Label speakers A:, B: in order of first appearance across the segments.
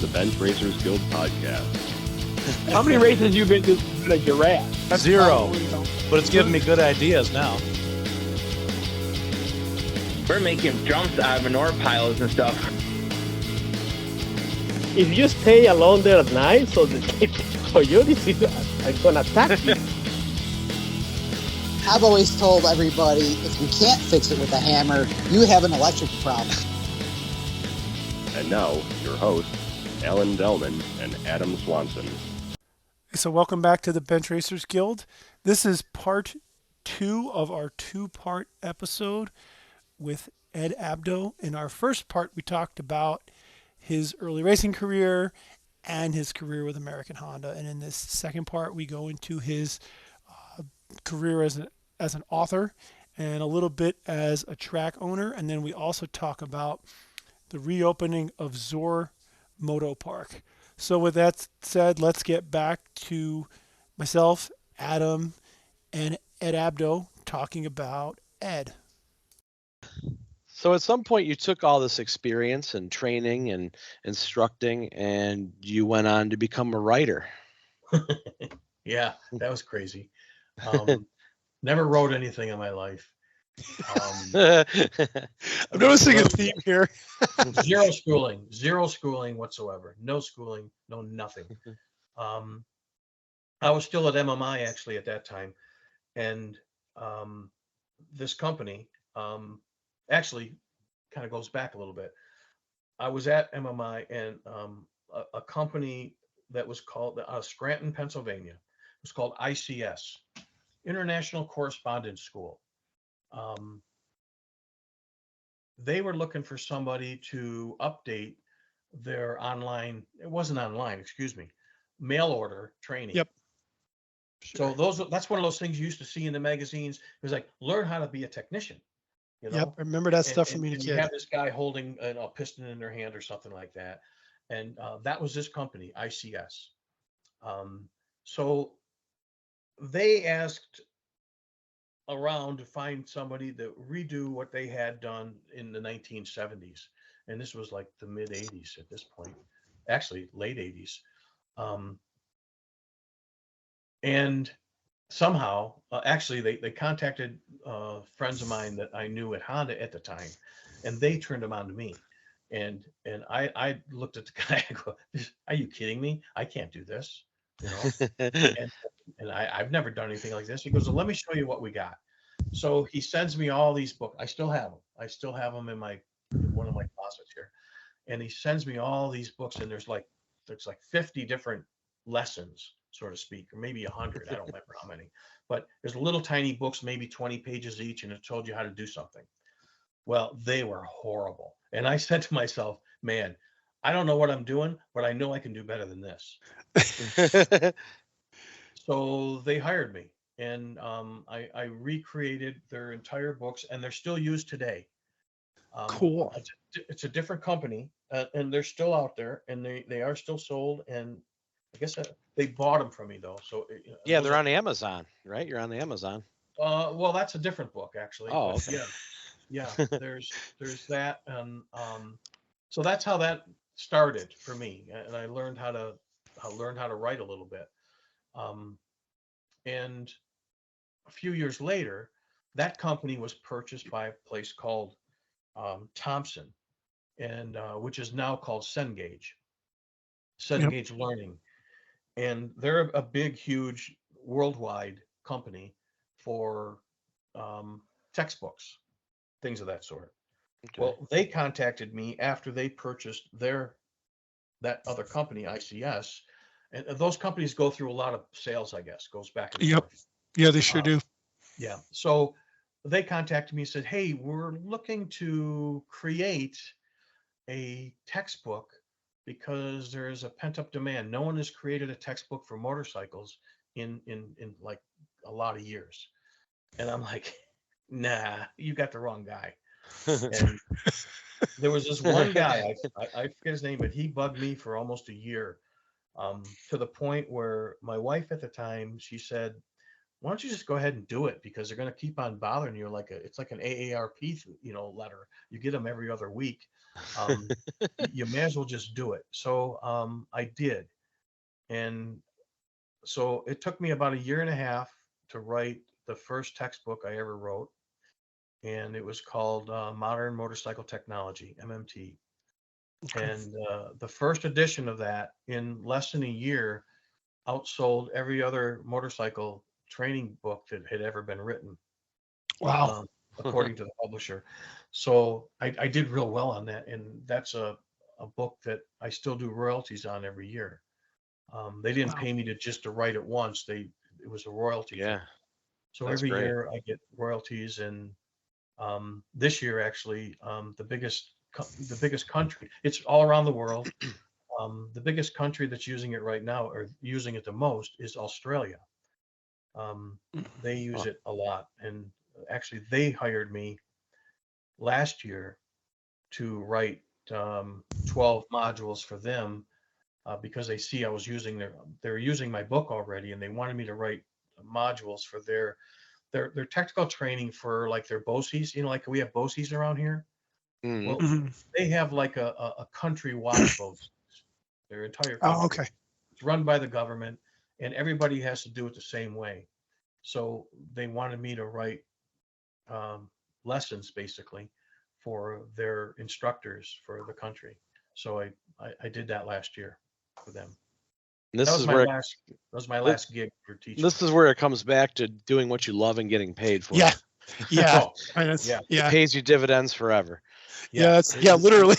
A: the Benchracer Guild podcast.
B: How many races you been to with a giraffe? That's
C: 0,
B: probably,
C: but it's giving me good ideas now.
D: We're making jumps out of manure piles and stuff.
B: If you stay alone there at night, so the coyotes are gonna attack you.
E: I've always told everybody, if you can't fix it with a hammer, you have an electrical problem.
A: And now, your hosts, Alan Delman and Adam Swanson.
F: So welcome back to the Benchracer Guild. This is part 2 of our 2-part episode with Ed Abdo. In our first part, we talked about his early racing career and his career with American Honda. And in this second part, we go into his career as an author and a little bit as a track owner. And then we also talk about the reopening of Zoar Moto Park. So with that said, let's get back to myself, Adam, and Ed Abdo talking about Ed.
C: So at some point you took all this experience and training and instructing and you went on to become a writer.
G: Yeah, that was crazy. Never wrote anything in my life.
F: I'm noticing a theme here.
G: Zero schooling whatsoever. No schooling, no nothing. I was still at MMI actually at that time. And this company actually kind of goes back a little bit. I was at MMI and a company that was called Scranton, Pennsylvania. It was called ICS, International Correspondence School. They were looking for somebody to update their online, it wasn't online, excuse me, mail order training.
F: Yep.
G: So that's one of those things you used to see in the magazines. It was like, learn how to be a technician. You know?
F: Yep, I remember that stuff from being a kid.
G: You have this guy holding a piston in their hand or something like that. And that was this company, ICS. So they asked around to find somebody to redo what they had done in the 1970s. And this was like the mid 80s at this point, actually late 80s. And somehow, actually, they contacted friends of mine that I knew at Honda at the time, and they turned them on to me. And I looked at the guy and go, "Are you kidding me? I can't do this." You know, and I've never done anything like this. He goes, well, "Let me show you what we got." So he sends me all these books. I still have them. I still have them in one of my closets here. And he sends me all these books, and there's like 50 different lessons, so to speak, or maybe 100. I don't remember how many. But there's little tiny books, maybe 20 pages each, and it told you how to do something. Well, they were horrible. And I said to myself, man, I don't know what I'm doing, but I know I can do better than this. So they hired me, and I recreated their entire books, and they're still used today.
F: Cool.
G: It's a different company, and they're still out there, and they are still sold. And I guess they bought them from me though. So
C: yeah, they're on Amazon, right? You're on Amazon.
G: Well, that's a different book actually.
C: Oh, okay.
G: Yeah. There's that, and so that's how that started for me, and I learned how to write a little bit. And a few years later, that company was purchased by a place called Thompson, and which is now called Cengage Learning. And they're a big, huge worldwide company for textbooks, things of that sort. Okay. Well, they contacted me after they purchased that other company, ICS. And those companies go through a lot of sales, I guess, goes back and forth.
F: Yeah, they sure do.
G: Yeah. So they contacted me and said, hey, we're looking to create a textbook because there's a pent-up demand. No one has created a textbook for motorcycles in like a lot of years. And I'm like, nah, you got the wrong guy. And there was this one guy, I forget his name, but he bugged me for almost a year, to the point where my wife at the time, she said, why don't you just go ahead and do it, because they're going to keep on bothering you. It's like an AARP, letter. You get them every other week. You may as well just do it. So I did. And so it took me about a year and a half to write the first textbook I ever wrote. And it was called Modern Motorcycle Technology, MMT. And the first edition of that, in less than a year, outsold every other motorcycle training book that had ever been written.
F: Wow.
G: According to the publisher. So I did real well on that. And that's a book that I still do royalties on every year. They didn't pay me to write it once. It was a royalty.
C: Yeah.
G: So
C: That's
G: every
C: great.
G: year I get royalties. And this year, actually, the biggest country, it's all around the world. The biggest country that's using it right now, or using it the most, is Australia. They use it a lot. And actually, they hired me last year to write 12 modules for them because they see I was they're using my book already, and they wanted me to write modules for their technical training for like their BOSIs. Like we have BOSIs around here.
C: Mhm.
G: Well, they have like a country-wide BOSIs. Their entire country.
F: Oh, okay.
G: It's run by the government, and everybody has to do it the same way. So they wanted me to write lessons basically for their instructors for the country. So I did that last year for them.
C: This
G: That
C: is
G: was
C: where
G: my last gig for teaching.
C: this is where it comes back to doing what you love and getting paid for.
F: Yeah.
C: it.
F: Yeah.
G: Oh,
F: Yeah.
G: yeah.
C: It pays you dividends forever.
F: Yeah. Literally.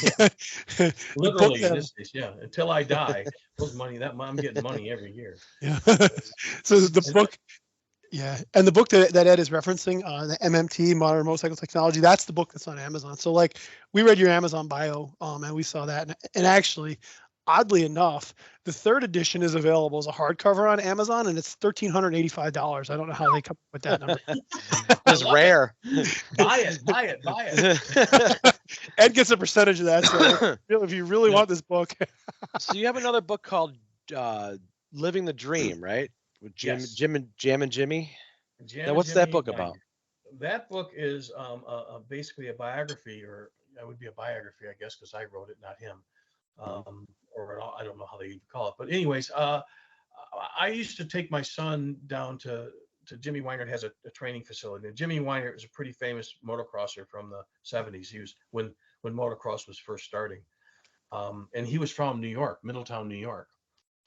G: Literally in this case, yeah. Until I die, I'm getting money every year.
F: Yeah. So the book, yeah, and the book that Ed is referencing, the MMT, Modern Motorcycle Technology, that's the book that's on Amazon. So like we read your Amazon bio, and we saw that, and actually, oddly enough, the third edition is available as a hardcover on Amazon, and it's $1,385. I don't know how they come up with that number.
C: It's rare.
G: Buy it.
F: Ed gets a percentage of that. So if you really want this book,
C: So you have another book called Living the Dream, right? With
G: Yes.
C: Jim and Jimmy.
G: Jam
C: Now,
G: and
C: what's that
G: Jimmy
C: book
G: Binder.
C: about?
G: That book is basically a biography, or it would be a biography, I guess, because I wrote it, not him. Or I don't know how they even call it. But anyways, I used to take my son down to Jimmy Weinert has a training facility. And Jimmy Weinert was a pretty famous motocrosser from the 70s. He was when motocross was first starting. And he was from New York, Middletown, New York.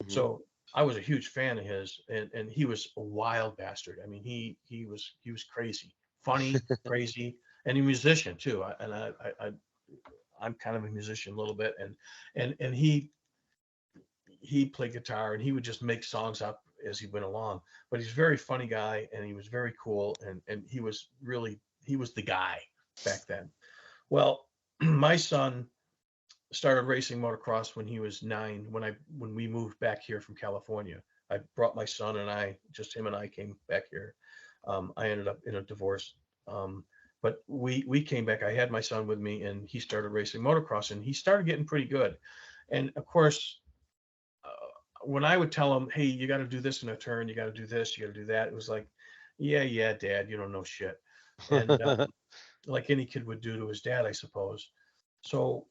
C: Mhm.
G: So I was a huge fan of his, and he was a wild bastard. I mean, he was crazy, funny, crazy, and a musician too. I'm kind of a musician a little bit, and he played guitar, and he would just make songs up as he went along. But he's a very funny guy, and he was very cool, and he was the guy back then. Well, my son started racing motocross when he was 9. When we moved back here from California, I brought my son, and just him and I came back here. I ended up in a divorce, but we came back. I had my son with me, and he started racing motocross, and he started getting pretty good. And of course, when I would tell him, "Hey, you got to do this in a turn, you got to do this, you got to do that," it was like, "Yeah, Dad, you don't know shit," and like any kid would do to his dad, I suppose. So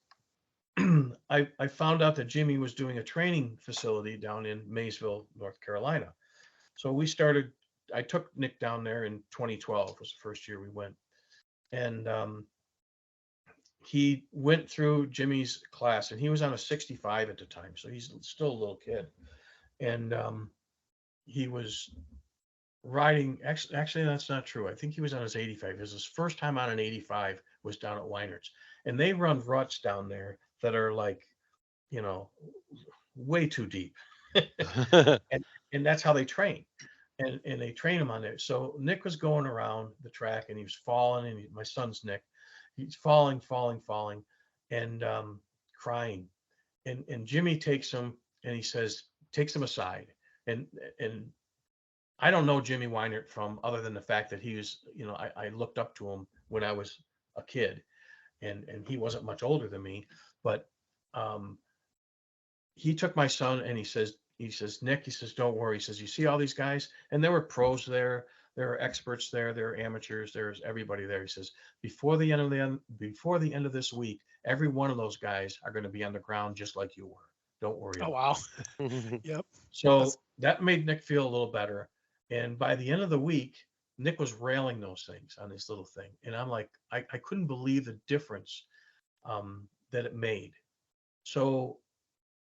G: I found out that Jimmy was doing a training facility down in Maysville, North Carolina. So I took Nick down there in 2012 was the first year we went. And he went through Jimmy's class, and he was on a 65 at the time. So he's still a little kid. And he was riding, actually, that's not true. I think he was on his 85. It was his first time on an 85 was down at Weinert's. And they run ruts down there that are like, way too deep. and that's how they train. And they train him on there. So Nick was going around the track, and he was falling, and my son's Nick, he's falling, and crying. And Jimmy takes him, and he takes him aside. And I don't know Jimmy Weinert from other than the fact that he was, I looked up to him when I was a kid, and he wasn't much older than me, but he took my son, and he says, Nick, he says, don't worry. He says, you see all these guys? And there were pros there. There are experts there. There are amateurs. There's everybody there. He says, before the end of this week, every one of those guys are going to be on the ground just like you were. Don't worry.
F: Oh,
G: about
F: wow. Yep.
G: So that made Nick feel a little better. And by the end of the week, Nick was railing those things on this little thing. And I'm like, I couldn't believe the difference that it made. So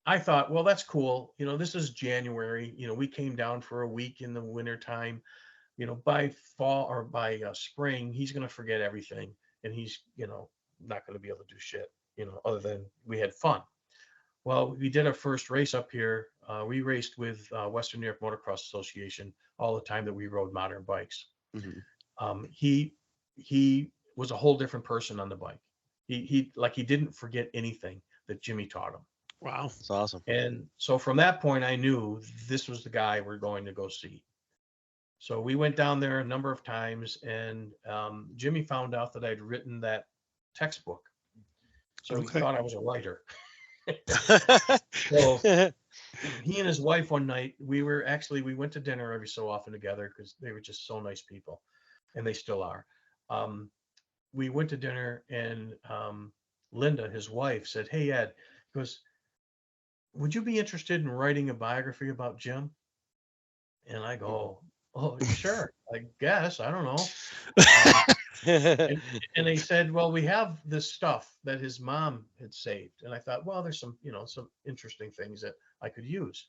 G: I thought, well, that's cool. This is January. We came down for a week in the wintertime. By fall or by spring, he's going to forget everything. And he's, not going to be able to do shit, other than we had fun. Well, we did our first race up here. We raced with Western New York Motocross Association all the time that we rode modern bikes.
C: Mm-hmm.
G: He was a whole different person on the bike. He didn't forget anything that Jimmy taught him.
F: Wow.
C: That's awesome.
G: And so from that point, I knew this was the guy we're going to go see. So we went down there a number of times, and Jimmy found out that I'd written that textbook. So he thought I was a writer. So he and his wife one night, we went to dinner every so often together because they were just so nice people, and they still are. We went to dinner, and Linda, his wife, said, "Hey, Ed," goes, "would you be interested in writing a biography about Jim?" And I go, "Oh, sure, I guess. I don't know." And they said, "Well, we have this stuff that his mom had saved." And I thought, well, there's some interesting things that I could use.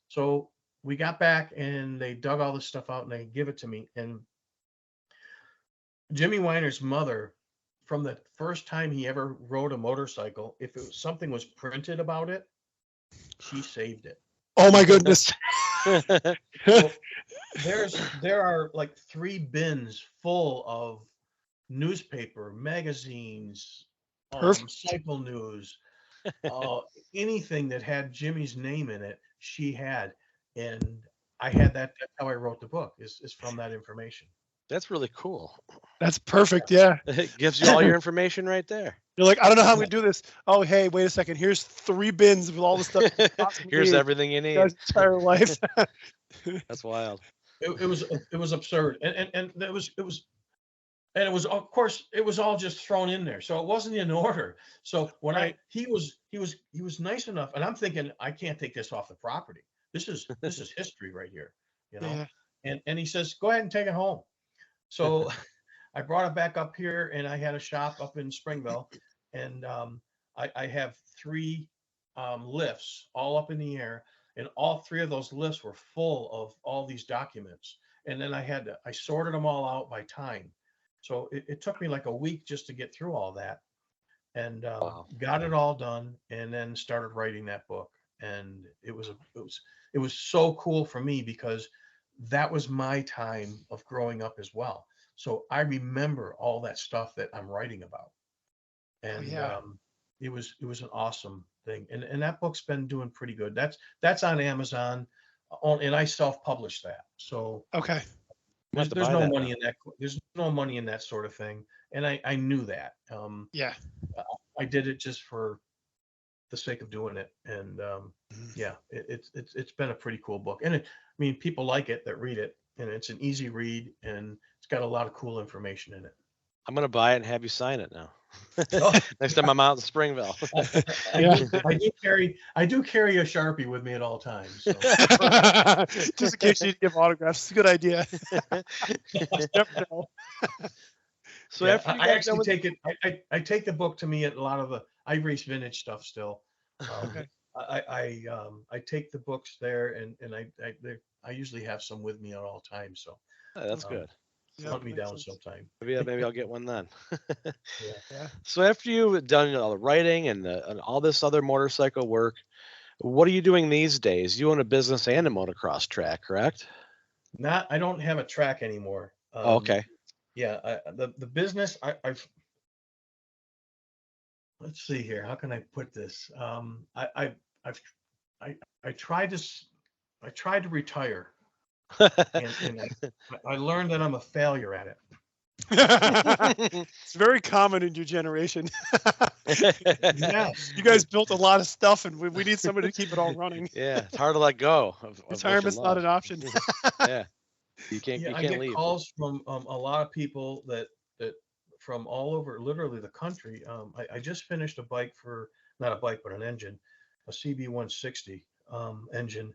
G: So we got back, and they dug all this stuff out, and they give it to me. And Jimmy Weiner's mother, from the first time he ever rode a motorcycle, if something was printed about it, she saved it.
F: Oh my goodness.
G: So there are like 3 bins full of newspaper, magazines, cycle news, anything that had Jimmy's name in it, she had. And I had that. That's how I wrote the book, is from that information.
C: That's really cool.
F: That's perfect. Yeah.
C: It gives you all your information right there.
F: You're like, I don't know how I'm going to do this. Oh, hey, wait a second. Here's 3 bins with all the stuff.
C: Here's everything you need.
F: His entire life.
C: That's wild.
G: It was absurd. And it was, of course, it was all just thrown in there. So it wasn't in order. So when he was nice enough, and I'm thinking, I can't take this off the property. This is history right here,
F: Yeah.
G: And he says, go ahead and take it home. So I brought it back up here, and I had a shop up in Springville, and I have 3 lifts all up in the air, and all 3 of those lifts were full of all these documents. And then I sorted them all out by time. So it took me like a week just to get through all that, and got it all done, and then started writing that book. And it was so cool for me because that was my time of growing up as well. So I remember all that stuff that I'm writing about. And it was an awesome thing. And that book's been doing pretty good. That's on Amazon, and I self-published that. So
F: Okay.
G: there's no money in that. There's no money in that sort of thing. And I knew that.
F: Yeah.
G: I did it just for the sake of doing it. And it's been a pretty cool book. And people like it that read it, and it's an easy read, and it's got a lot of cool information in it.
C: I'm gonna buy it and have you sign it now. Next time I'm out in Springville.
G: I do carry a Sharpie with me at all times. So.
F: Just in case you need to give autographs. It's a good idea. Never know.
C: So
G: Yeah,
C: after you
G: I
C: got
G: actually
C: done with-
G: take it. I take the book to me at a lot of I race vintage stuff still.
F: Okay.
G: I take the books there, and I usually have some with me at all times. So
C: that's good.
G: hunt me down sometime.
C: Maybe I'll get one then.
F: Yeah.
C: So after you've done all the writing and all this other motorcycle work, what are you doing these days? You own a business and a motocross track, correct?
G: I don't have a track anymore.
C: Okay.
G: Yeah, the business I've. Let's see here. How can I put this? I tried to retire, and I learned that I'm a failure at it.
F: It's very common in your generation.
G: Yes.
F: You guys built a lot of stuff, and we need somebody to keep it all running.
C: Yeah, it's hard to let go. Of what you
F: Retirement's not
C: love.
F: an option.
C: Yeah. You can't
G: Yeah,
C: you
G: I
C: can't
G: get
C: leave.
G: calls from a lot of people that from all over, literally the country. I just finished a bike for, not a bike, but an engine, a CB160 engine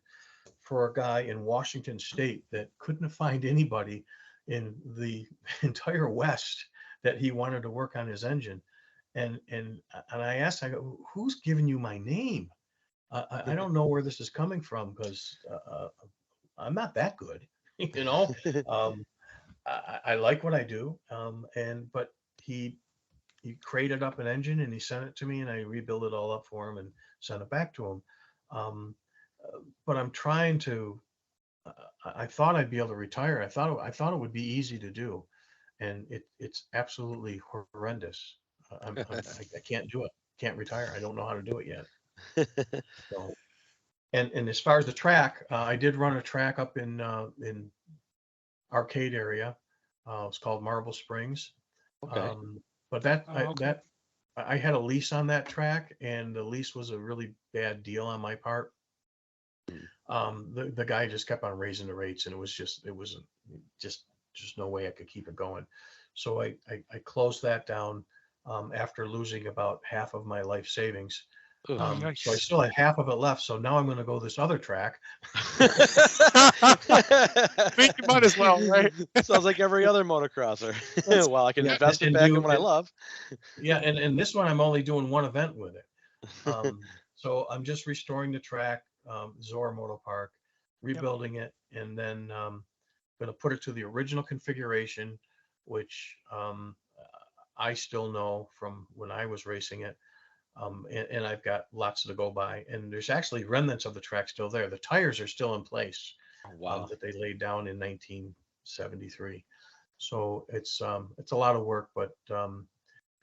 G: for a guy in Washington State that couldn't find anybody in the entire West that he wanted to work on his engine. And I asked, I go, who's giving you my name? I don't know where this is coming from, because I'm not that good, you know. Um, I like what I do, but he created up an engine and he sent it to me, and I rebuilt it all up for him and sent it back to him. Um, but I'm trying to. I thought I'd be able to retire. I thought it would be easy to do, and it's absolutely horrendous. I can't do it. Can't retire. I don't know how to do it yet. So, and as far as the track, I did run a track up in Arcade area. It's called Marble Springs.
C: Okay.
G: But
F: Okay.
G: I had a lease on that track, and the lease was a really bad deal on my part. The guy just kept on raising the rates, and it wasn't just no way I could keep it going. So I closed that down after losing about half of my life savings.
C: Ooh.
G: So I still had half of it left. So now I'm going to go this other track.
F: I think you might as well, right?
C: Sounds like every other motocrosser. Well, I can
G: Yeah,
C: invest it
G: and
C: back
G: do
C: in what I
G: it.
C: love.
G: Yeah, and this one I'm only doing one event with it. So I'm just restoring the track, Zoar Moto Park, rebuilding it, and then going to put it to the original configuration, which I still know from when I was racing it. And I've got lots to go by. And there's actually remnants of the track still there. The tires are still in place.
C: Oh, wow.
G: That they laid down in 1973. So it's a lot of work, but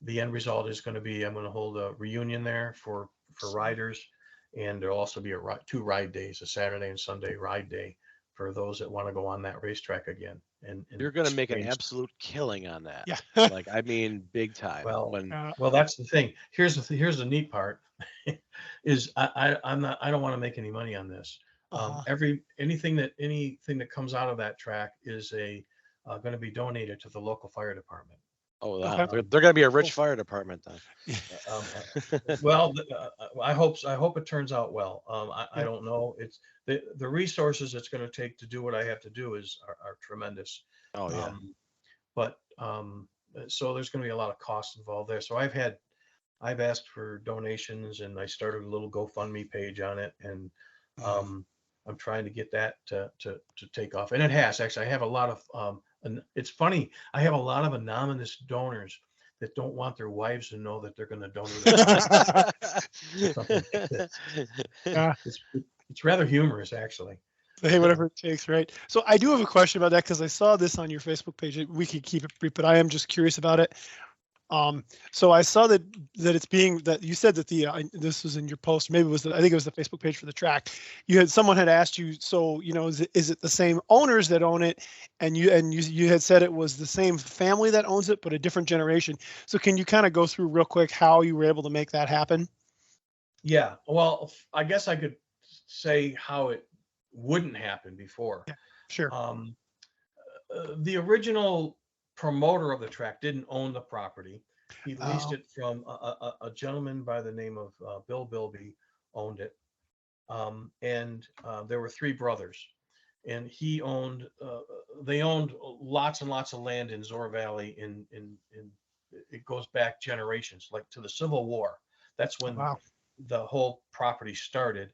G: the end result is going to be, I'm going to hold a reunion there for riders, and there'll also be two ride days, a Saturday and Sunday ride day for those that want to go on that racetrack again. And
C: You're going to make an
G: experience.
C: absolute killing on that.
F: Yeah.
C: Like, I mean, big time.
G: Well, that's the thing. Here's the neat part is I don't want to make any money on this. Anything that comes out of that track is going to be donated to the local fire department.
C: Oh, wow. They're going to be a rich fire department then.
G: Well, I hope it turns out well. I don't know. It's the resources it's going to take to do what I have to do are tremendous.
C: Oh yeah.
G: But so there's going to be a lot of costs involved there. So I've asked for donations, and I started a little GoFundMe page on it, and I'm trying to get that to take off. And it has actually. I have a lot of and it's funny. I have a lot of anonymous donors that don't want their wives to know that they're going to donate.
F: Yeah.
G: It's rather humorous, actually.
F: Hey, whatever it takes, right? So I do have a question about that, because I saw this on your Facebook page. We could keep it brief, but I am just curious about it. So I saw that it's being, that you said that this was in your post, maybe it was I think it was the Facebook page for the track. Someone had asked you, so is it the same owners that own it, and you had said it was the same family that owns it but a different generation. So can you kind of go through real quick how you were able to make that happen?
G: Yeah, well, I guess I could say how it wouldn't happen before.
F: Yeah, sure.
G: The original promoter of the track didn't own the property. He leased it from a gentleman by the name of Bill Bilby, owned it. And there were three brothers, and they owned lots and lots of land in Zoar Valley. In it goes back generations, like to the Civil War. That's when the whole property started.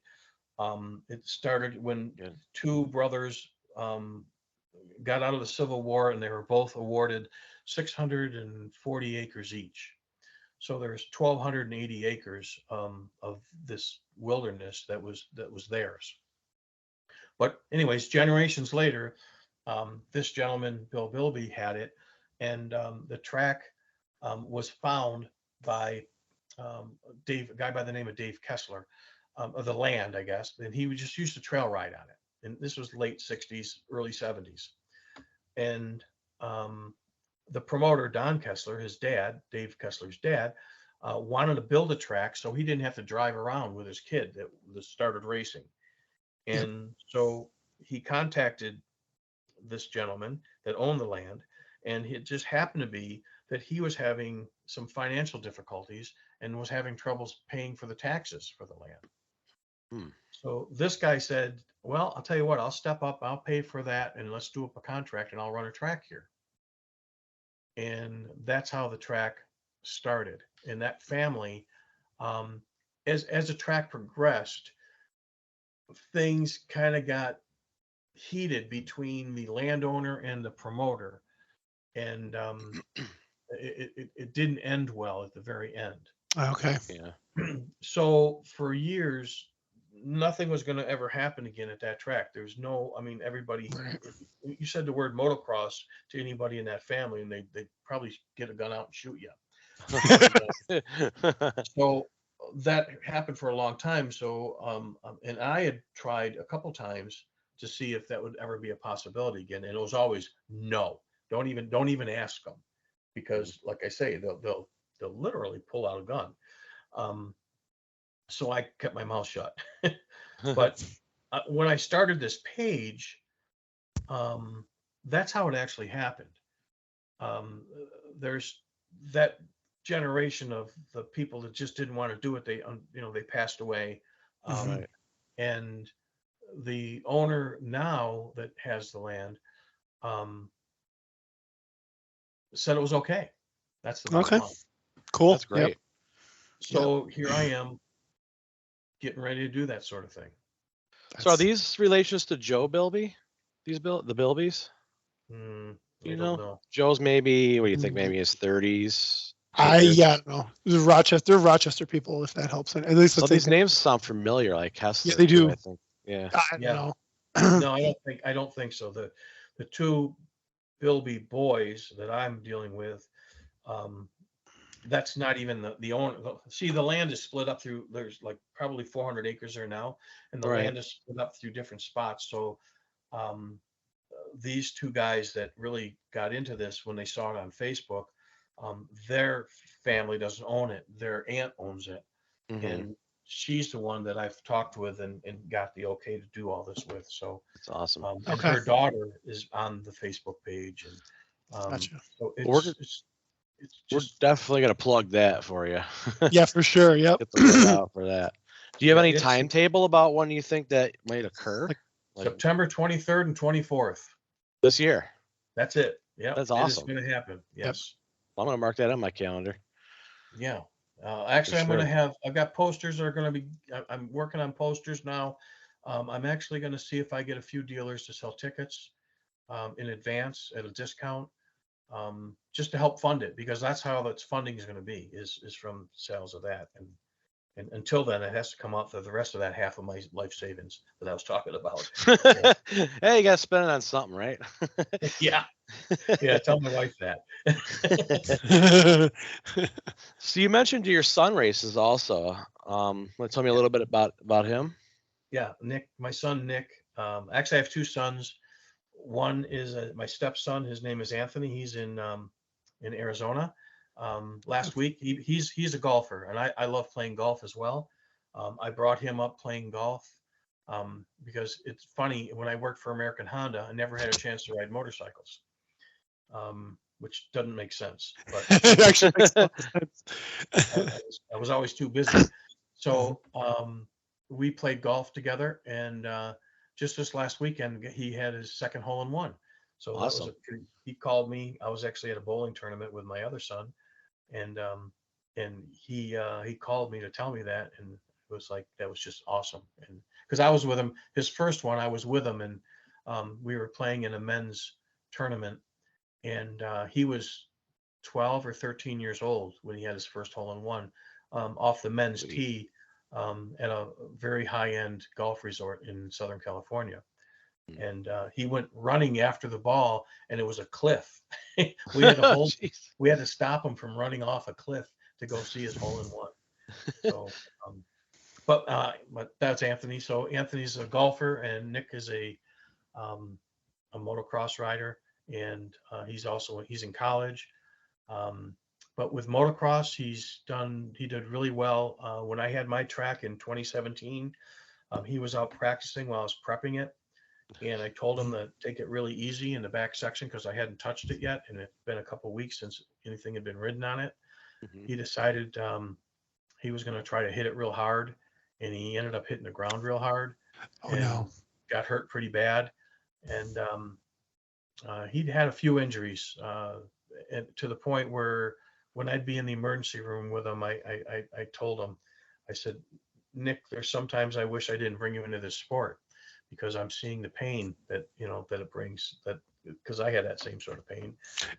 G: It started when two brothers got out of the Civil War, and they were both awarded 640 acres each. So there's 1,280 acres of this wilderness that was theirs. But anyways, generations later, this gentleman, Bill Bilby, had it, and the track was found by a guy by the name of Dave Kessler, of the land, I guess, and he just used to trail ride on it. And this was late 60s, early 70s. And the promoter, Don Kessler, his dad, Dave Kessler's dad, wanted to build a track so he didn't have to drive around with his kid that started racing. And so he contacted this gentleman that owned the land, and it just happened to be that he was having some financial difficulties and was having troubles paying for the taxes for the land.
C: Hmm.
G: So this guy said, well, I'll tell you what, I'll step up, I'll pay for that, and let's do up a contract, and I'll run a track here. And that's how the track started. And that family, as the track progressed, things kind of got heated between the landowner and the promoter, and it didn't end well at the very end.
F: Okay.
C: Yeah.
G: So for years, nothing was going to ever happen again at that track. There's no, I mean, everybody,
F: Right.
G: you said the word motocross to anybody in that family, and they probably get a gun out and shoot you. So that happened for a long time. So, and I had tried a couple times to see if that would ever be a possibility again, and it was always no. Don't even ask them, because, like I say, they'll literally pull out a gun. So I kept my mouth shut. But when I started this page, that's how it actually happened. There's that generation of the people that just didn't want to do it. They passed away.
C: Right.
G: And the owner now that has the land said it was okay. That's the bottom
F: Okay.
G: line.
F: Cool.
C: That's great.
F: Yep.
G: So here I am getting ready to do that sort of thing.
C: So are these relations to Joe Bilby? The Bilbys?
G: I
C: You
G: don't
C: know?
G: know.
C: Joe's maybe, what do you think, maybe his 30s?
F: Yeah, no. They're Rochester people, if that helps. At least
C: So
F: let's
C: these
F: say
C: names sound familiar, like Hester.
F: Yeah, they
C: too,
F: do.
C: I think. Yeah.
F: I
G: Yeah.
F: don't know.
G: No, I don't think so. The two Bilby boys that I'm dealing with, that's not even the owner. See, the land is split up through, there's like probably 400 acres there now, and the
C: Right.
G: land is split up through different spots. So these two guys that really got into this when they saw it on Facebook, their family doesn't own it. Their aunt owns it.
C: Mhm.
G: And she's the one that I've talked with and got the okay to do all this with. So
C: That's awesome.
G: and
F: Okay.
G: her daughter is on the Facebook page, and
F: Gotcha.
G: so
C: We're-
G: it's
C: We're
G: just
C: definitely going to plug that for you.
F: Yeah, for sure. Yep.
C: Get the word out for that. Do you have
G: Yeah,
C: any
G: it's-
C: timetable about when you think that might occur? Like
G: September 23rd and 24th.
C: this year?
G: That's it. Yeah,
C: That's
G: It is
C: awesome.
G: going to happen. Yes.
C: I'm going to mark that on my calendar.
G: Yeah. Actually,
C: For
G: I'm going to
C: sure.
G: have. I've got posters that are going to be. I'm working on posters now. I'm actually going to see if I get a few dealers to sell tickets in advance at a discount, just to help fund it, because that's how its funding is going to be is from sales of that. And until then, it has to come out for the rest of that half of my life savings that I was talking about.
C: Hey, you got to spend it on something, right?
G: Yeah. Yeah. Tell my wife that.
C: So you mentioned your son races also. Want to tell me a little bit about him?
G: Yeah. Nick, my son, Nick, actually I have two sons. One is my stepson. His name is Anthony. He's in Arizona. Last week, he's a golfer, and I love playing golf as well. I brought him up playing golf because it's funny, when I worked for American Honda, I never had a chance to ride motorcycles, which doesn't make sense. But
F: It actually makes a lot of sense.
G: I was always too busy. So we played golf together, and just this last weekend, he had his second hole in one. So that was
C: Awesome.
G: he called me. I was actually at a bowling tournament with my other son, and he called me to tell me that, and it was like, that was just awesome. And because I was with him, his first one, I was with him, and we were playing in a men's tournament, and he was 12 or 13 years old when he had his first hole in one off the men's tee at a very high-end golf resort in Southern California. And he went running after the ball, and it was a cliff. we had to stop him from running off a cliff to go see his hole in one. So, but that's Anthony. So Anthony's a golfer, and Nick is a motocross rider, and he's in college. But with motocross, he did really well. When I had my track in 2017, he was out practicing while I was prepping it. and I told him to take it really easy in the back section because I hadn't touched it yet, and it'd been a couple of weeks since anything had been ridden on it.
C: Mhm.
G: He decided he was going to try to hit it real hard, and he ended up hitting the ground real hard
F: Oh
G: and
F: no.
G: got hurt pretty bad. And he'd had a few injuries, and to the point where when I'd be in the emergency room with him, I told him, I said, Nick, there's sometimes I wish I didn't bring you into this sport because I'm seeing the pain that, that it brings, that because I had that same sort of pain.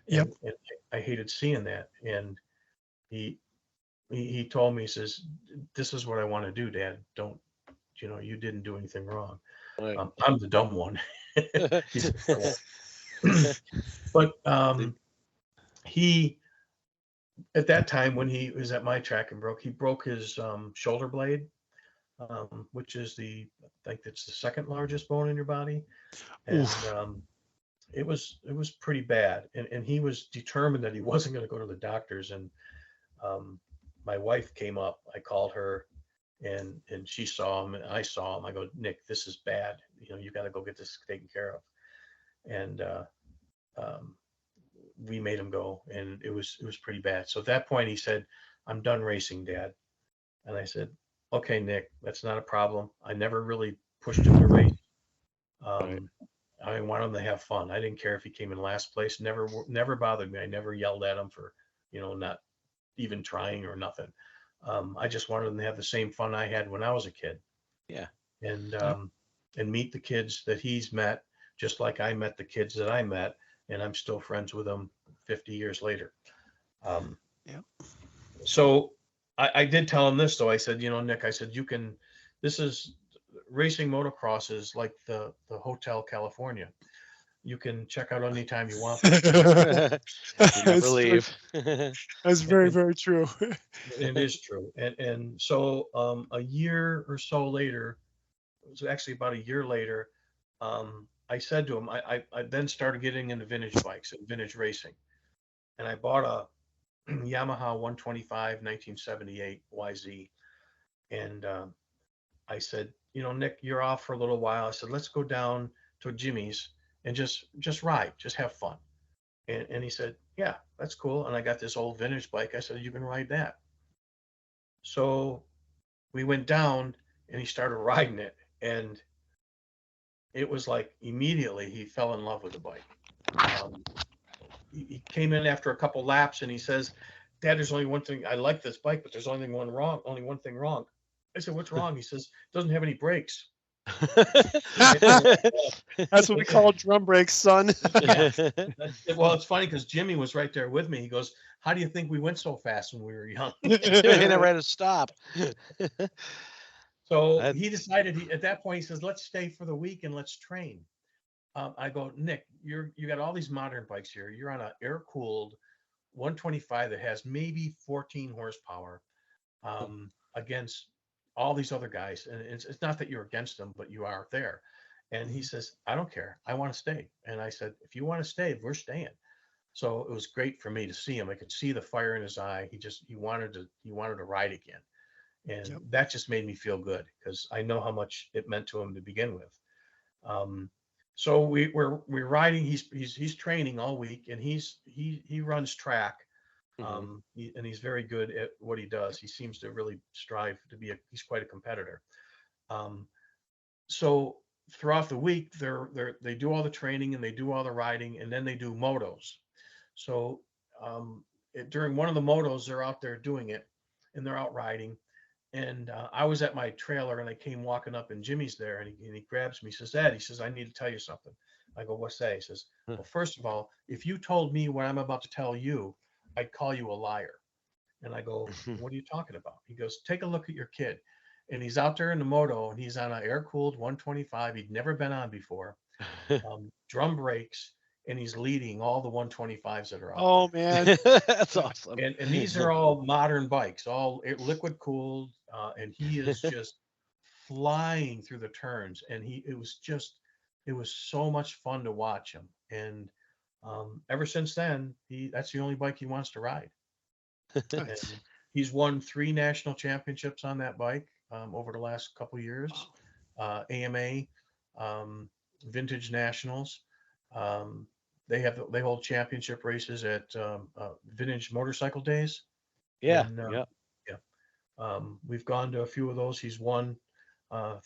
F: Yep.
G: And I hated seeing that. And he told me, he says, this is what I want to do, Dad. Don't, you didn't do anything wrong.
C: Right.
G: I'm the dumb one. But he, at that time when he was at my track and he broke his shoulder blade, which is I think it's the second largest bone in your body. And it was pretty bad. And he was determined that he wasn't going to go to the doctors. And my wife came up, I called her, and she saw him and I saw him. I go, Nick, this is bad. You got to go get this taken care of. And we made him go, and it was pretty bad. So at that point he said, I'm done racing, Dad. And I said, okay, Nick, that's not a problem. I never really pushed him to race.
C: Right.
G: I wanted him to have fun. I didn't care if he came in last place. Never bothered me. I never yelled at him for, not even trying or nothing. I just wanted him to have the same fun I had when I was a kid.
C: Yeah.
G: And meet the kids that he's met, just like I met the kids that I met, and I'm still friends with them 50 years later. So I did tell him this, though. I said, Nick, I said, this is racing motocross is like the Hotel California. You can check out anytime you want.
C: You never leave.
F: That's very, very true.
G: It is true. And so a year or so later, it was actually about a year later, I said to him, I then started getting into vintage bikes and vintage racing. And I bought a Yamaha 125 1978 YZ. And I said, Nick, you're off for a little while. I said, let's go down to Jimmy's and just ride, just have fun. And he said, yeah, that's cool. And I got this old vintage bike. I said, you can ride that. So we went down and he started riding it. And it was like immediately he fell in love with the bike. He came in after a couple laps and he says, Dad, there's only one thing. I like this bike, but there's only one thing wrong. I said, what's wrong? He says, it doesn't have any brakes.
F: That's what we call drum brakes, son.
G: Yeah. Well, it's funny because Jimmy was right there with me. He goes, how do you think we went so fast when we were young?
C: He never had to stop.
G: So he decided, at that point, he says, let's stay for the week and let's train. I go, Nick, you got all these modern bikes here. You're on an air-cooled 125 that has maybe 14 horsepower against all these other guys. And it's not that you're against them, but you are there. And he says, I don't care. I want to stay. And I said, if you want to stay, we're staying. So it was great for me to see him. I could see the fire in his eye. He wanted to ride again. And that just made me feel good because I know how much it meant to him to begin with. So we're riding. He's training all week, and he runs track, and he's very good at what he does. He seems to really strive to be he's quite a competitor. So throughout the week, they do all the training and they do all the riding, and then they do motos. So during one of the motos, they're out there doing it, and they're out riding. And I was at my trailer and I came walking up and Jimmy's there and he grabs me. He says, Ed, he says, I need to tell you something. I go, what's that? He says, well, first of all, if you told me what I'm about to tell you, I'd call you a liar. And I go, what are you talking about? He goes, take a look at your kid. And he's out there in the moto and he's on an air-cooled 125. He'd never been on before. Drum brakes. And he's leading all the 125s that are out there.
F: Man.
C: That's awesome.
G: And these are all modern bikes, all liquid cooled. And he is just flying through the turns. And it was so much fun to watch him. And ever since then, that's the only bike he wants to ride. And he's won 3 national championships on that bike over the last couple of years. AMA, Vintage Nationals. They hold championship races at Vintage Motorcycle Days.
C: Yeah.
G: Yeah. We've gone to a few of those. He's won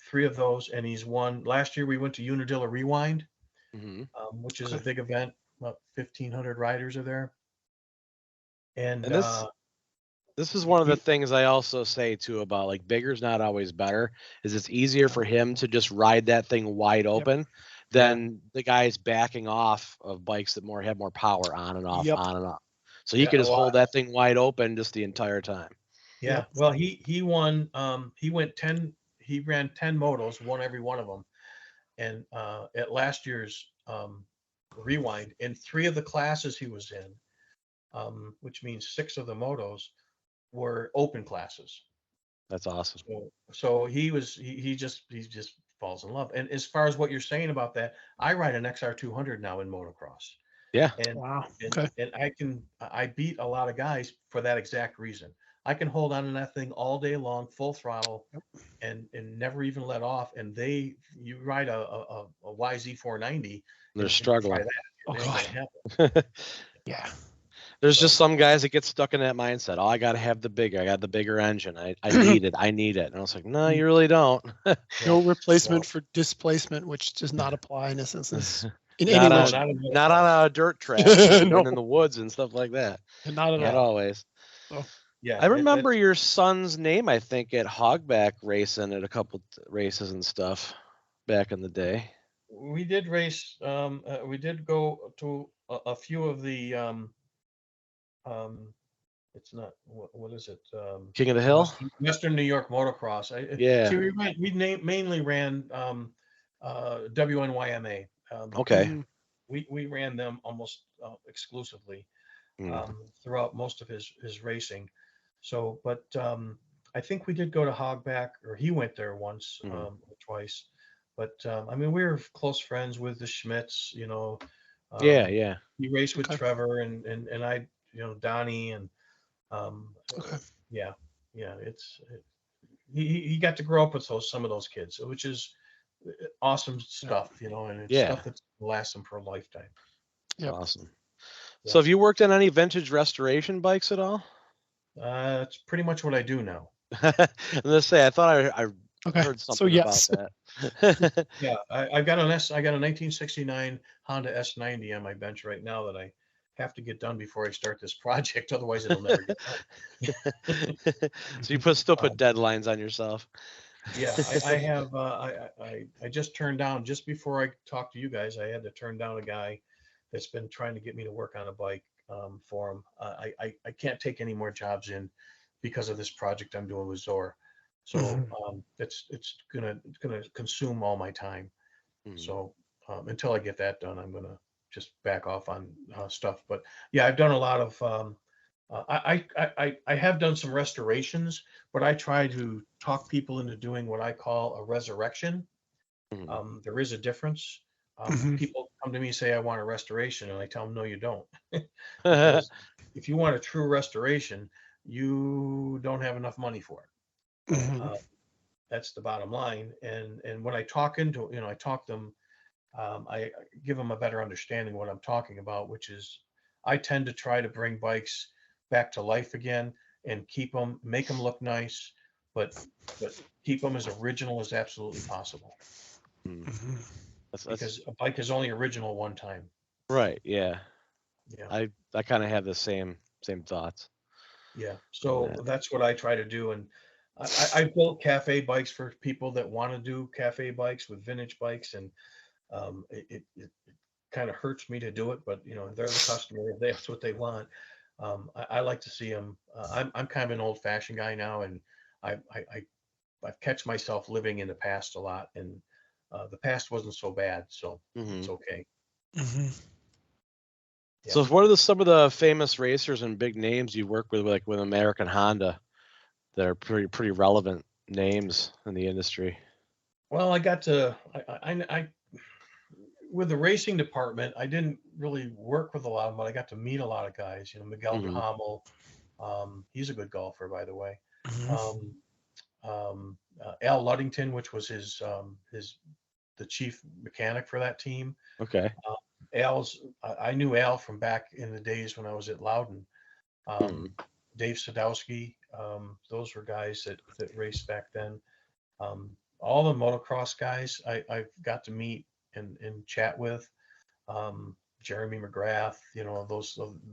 G: 3 of those, and he's won. Last year we went to Unadilla Rewind,
C: Hmm.
G: which is a big event. About 1,500 riders are there. And
C: And this is one of the things I also say too about like bigger's not always better. Is it's easier for him to just ride that thing wide open than the guys backing off of bikes that have more power on and off,
F: Yep.
C: on and off. So he could just hold that thing wide open just the entire time.
G: Yeah. Well, he won. He ran 10 motos, won every one of them. And at last year's Rewind, in 3 of the classes he was in, which means 6 of the motos were open classes.
C: That's awesome.
G: So he just falls in love. And as far as what you're saying about that, I ride an XR200 now in motocross.
C: Yeah.
G: And
F: Wow.
G: and I beat a lot of guys for that exact reason. I can hold on to that thing all day long, full throttle, and never even let off. And you ride a YZ490,
C: They're struggling.
G: Try that. It ain't gonna happen.
F: Yeah.
C: There's just some guys that get stuck in that mindset. Oh, I got to have the bigger. I got the bigger engine. I need it. I need it. And I was like, no, you really don't.
F: No replacement for displacement, which does not apply in this instance. In
C: not,
F: any
C: on, not on a dirt track, and in the woods and stuff like that.
F: Not at all.
C: Not always.
F: Oh.
G: Yeah,
C: I remember your son's name, I think, at Hogback racing at a couple races and stuff back in the day.
G: We did race. We did go to a few of the. It's not what is it?
C: King of the Hill,
G: Western New York Motocross.
C: Yeah.
G: See, we mainly ran WNYMA.
C: Okay.
G: We ran them almost exclusively throughout most of his racing. So, but I think we did go to Hogback, or he went there once or twice. But I mean, we were close friends with the Schmitz, you know.
C: Yeah.
G: He raced with Trevor and I, you know, Donnie and yeah. He got to grow up with some of those kids, which is awesome stuff, you know, and it's stuff that lasts them for a lifetime.
F: Yep.
C: Awesome. Yeah. So have you worked on any vintage restoration bikes at all?
G: It's pretty much what I do now.
C: I'm gonna say I thought I heard something about that.
G: Yeah, I got a 1969 Honda S90 on my bench right now that I have to get done before I start this project. Otherwise, it'll never get done.
C: So you still put deadlines on yourself.
G: Yeah, I have. I just turned down, just before I talked to you guys, I had to turn down a guy that's been trying to get me to work on a bike for him. I can't take any more jobs in because of this project I'm doing with Zoar. So it's gonna consume all my time. So until I get that done, I'm gonna just back off on stuff. But yeah, I've done a lot of. I have done some restorations, but I try to talk people into doing what I call a resurrection. There is a difference. People come to me and say, I want a restoration, and I tell them, no, you don't. Because if you want a true restoration, you don't have enough money for it. That's the bottom line. And when I talk into, you know, I talk them, I give them a better understanding of what I'm talking about, which is I tend to try to bring bikes back to life again and make them look nice, but keep them as original as absolutely possible. Because a bike is only original one time.
C: Right. Yeah.
G: Yeah.
C: I kind of have the same thoughts.
G: Yeah. So that's what I try to do. And I built cafe bikes for people that want to do cafe bikes with vintage bikes. And it kind of hurts me to do it, but you know, they're the customer. That's what they want. I like to see them. I'm kind of an old fashioned guy now. And I've catch myself living in the past a lot, and the past wasn't so bad, so it's okay. Yeah.
C: So what are some of the famous racers and big names you work with, like with American Honda, that are pretty relevant names in the industry?
G: Well, I got to I with the racing department, I didn't really work with a lot of them, but I got to meet a lot of guys. You know, Miguel Hamel, he's a good golfer, by the way. Al Ludington, which was his the chief mechanic for that team.
C: Okay.
G: I knew Al from back in the days when I was at Loudon. Dave Sadowski, those were guys that raced back then. All the motocross guys I've got to meet and chat with. Jeremy McGrath,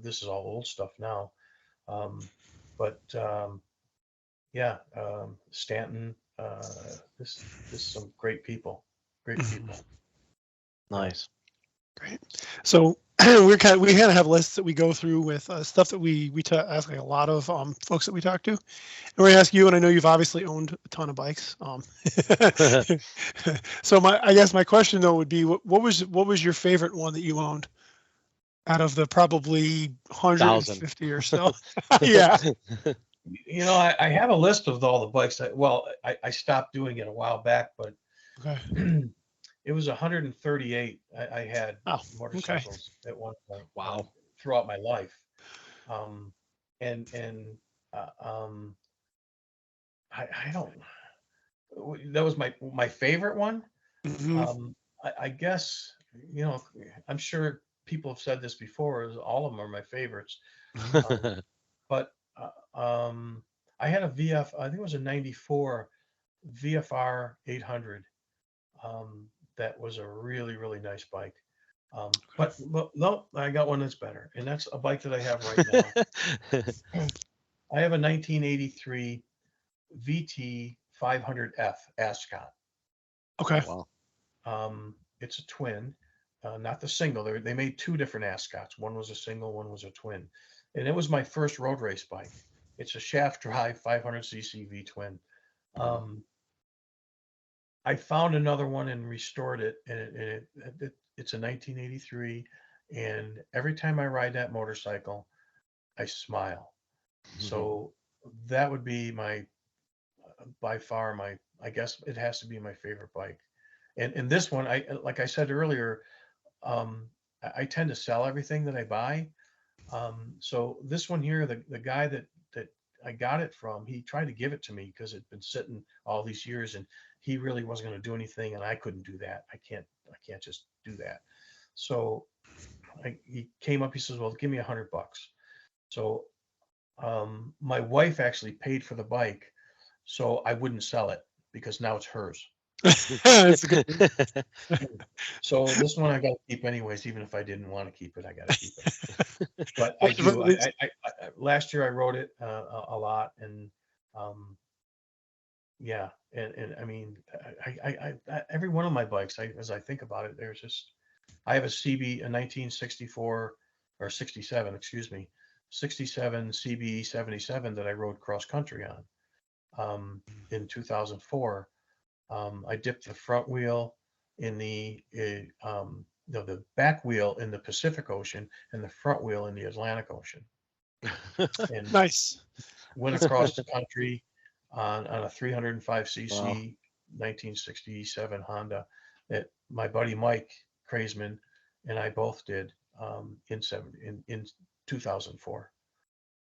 G: this is all old stuff now. Stanton, this is some great people.
C: Nice.
F: Great. So we kind of have lists that we go through with stuff that we ask like a lot of folks that we talk to. And we're gonna ask you, and I know you've obviously owned a ton of bikes. So I guess my question though would be, what was your favorite one that you owned out of the probably 150 or so? Yeah.
G: I have a list of all the bikes. I stopped doing it a while back, but
F: Okay.
G: it was 138. I had motorcycles at one point.
C: Wow.
G: Throughout my life. I don't. That was my favorite one. I guess I'm sure people have said this before. All of them are my favorites. But I had a VF. I think it was a '94 VFR 800. That was a really, really nice bike. But no, I got one that's better, and that's a bike that I have right now. I have a 1983 VT 500F Ascot.
F: Okay.
C: Wow.
G: It's a twin, not the single. They made two different Ascots. One was a single, one was a twin, and it was my first road race bike. It's a shaft drive 500cc V twin. I found another one and restored it, and it's a 1983. And every time I ride that motorcycle, I smile. So that would be by far I guess it has to be my favorite bike. And this one, like I said earlier, I tend to sell everything that I buy. So this one here, the guy that I got it from, he tried to give it to me because it'd been sitting all these years, and he really wasn't going to do anything, and I couldn't do that. I can't just do that. So he came up, he says, well, give me $100. So my wife actually paid for the bike, so I wouldn't sell it because now it's hers.
F: That's a good.
G: So this one I got to keep anyways, even if I didn't want to keep it, I got to keep it. But I do. I last year I rode it a lot, and and I mean, I every one of my bikes, as I think about it, I have a 1964 or 67, excuse me, 67 CB 77 that I rode cross country on in 2004. I dipped the front wheel in the back wheel in the Pacific Ocean and the front wheel in the Atlantic Ocean. And
F: Nice.
G: Went across the country on a 305cc 1967 Honda that my buddy Mike Kraisman and I both did in 2004.